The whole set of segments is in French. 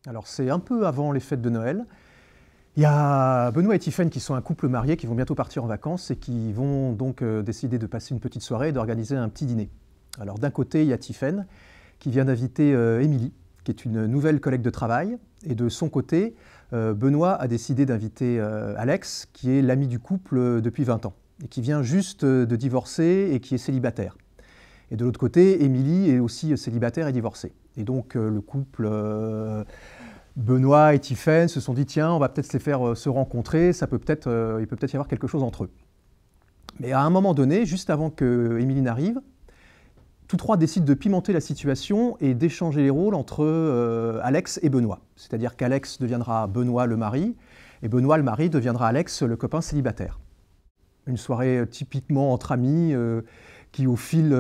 Alors c'est un peu avant les fêtes de Noël. Il y a Benoît et Tiphaine qui sont un couple marié qui vont bientôt partir en vacances et qui vont donc décider de passer une petite soirée et d'organiser un petit dîner. Alors d'un côté, il y a Tiphaine qui vient d'inviter Émilie, qui est une nouvelle collègue de travail. Et de son côté, Benoît a décidé d'inviter Alex, qui est l'ami du couple depuis 20 ans, et qui vient juste de divorcer et qui est célibataire. Et de l'autre côté, Émilie est aussi célibataire et divorcée. Et donc le couple Benoît et Tiphaine se sont dit tiens, on va peut-être les faire se rencontrer, il peut peut-être y avoir quelque chose entre eux. Mais à un moment donné, juste avant que Émilie n'arrive, tous trois décident de pimenter la situation et d'échanger les rôles entre Alex et Benoît. C'est-à-dire qu'Alex deviendra Benoît le mari, et Benoît le mari deviendra Alex le copain célibataire. Une soirée typiquement entre amis, qui au fil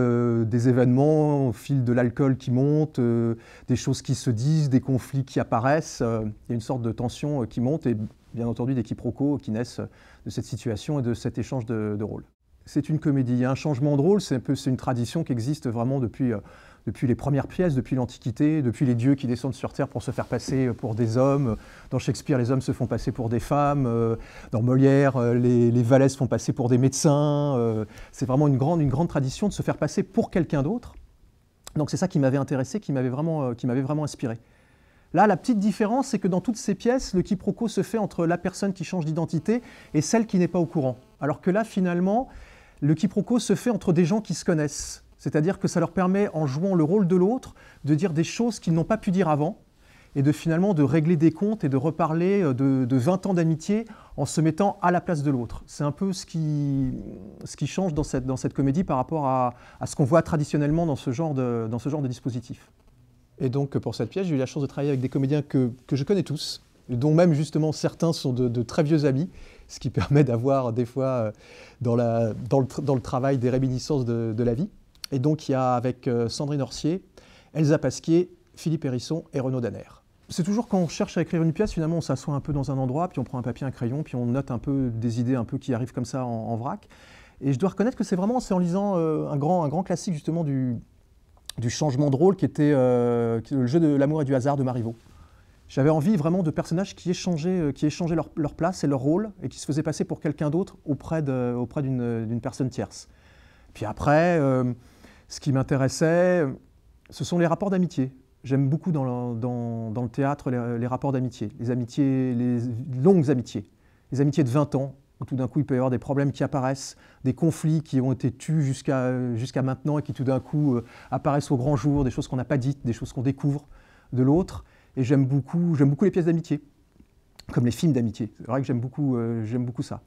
des événements, au fil de l'alcool qui monte, des choses qui se disent, des conflits qui apparaissent, il y a une sorte de tension qui monte et bien entendu des quiproquos qui naissent de cette situation et de cet échange de rôles. C'est une comédie. Il y a un changement de rôle, c'est une tradition qui existe vraiment depuis les premières pièces, depuis l'Antiquité, depuis les dieux qui descendent sur Terre pour se faire passer pour des hommes. Dans Shakespeare, les hommes se font passer pour des femmes. Dans Molière, les valets se font passer pour des médecins. C'est vraiment une grande tradition de se faire passer pour quelqu'un d'autre. Donc c'est ça qui m'avait intéressé, qui m'avait vraiment inspiré. Là, la petite différence, c'est que dans toutes ces pièces, le quiproquo se fait entre la personne qui change d'identité et celle qui n'est pas au courant. Alors que là, finalement, le quiproquo se fait entre des gens qui se connaissent. C'est-à-dire que ça leur permet, en jouant le rôle de l'autre, de dire des choses qu'ils n'ont pas pu dire avant et finalement de régler des comptes et de reparler de 20 ans d'amitié en se mettant à la place de l'autre. C'est un peu ce qui change dans cette comédie par rapport à ce qu'on voit traditionnellement dans ce genre de dispositif. Et donc pour cette pièce, j'ai eu la chance de travailler avec des comédiens que je connais tous, dont même justement certains sont de très vieux amis, ce qui permet d'avoir des fois dans le travail des réminiscences de la vie. Et donc il y a avec Sandrine Orcier, Elsa Pasquier, Philippe Hérisson et Renaud Danner. C'est toujours quand on cherche à écrire une pièce, finalement on s'assoit un peu dans un endroit, puis on prend un papier, un crayon, puis on note un peu des idées un peu qui arrivent comme ça en vrac. Et je dois reconnaître que c'est en lisant un grand classique justement du changement de rôle qui était le jeu de l'amour et du hasard de Marivaux. J'avais envie vraiment de personnages qui échangeaient leur place et leur rôle et qui se faisaient passer pour quelqu'un d'autre auprès d'une personne tierce. Puis après, ce qui m'intéressait, ce sont les rapports d'amitié. J'aime beaucoup dans le théâtre les rapports d'amitié, les longues amitiés, les amitiés de 20 ans, où tout d'un coup il peut y avoir des problèmes qui apparaissent, des conflits qui ont été tus jusqu'à maintenant et qui tout d'un coup apparaissent au grand jour, des choses qu'on n'a pas dites, des choses qu'on découvre de l'autre. Et j'aime beaucoup les pièces d'amitié, comme les films d'amitié. C'est vrai que j'aime beaucoup ça.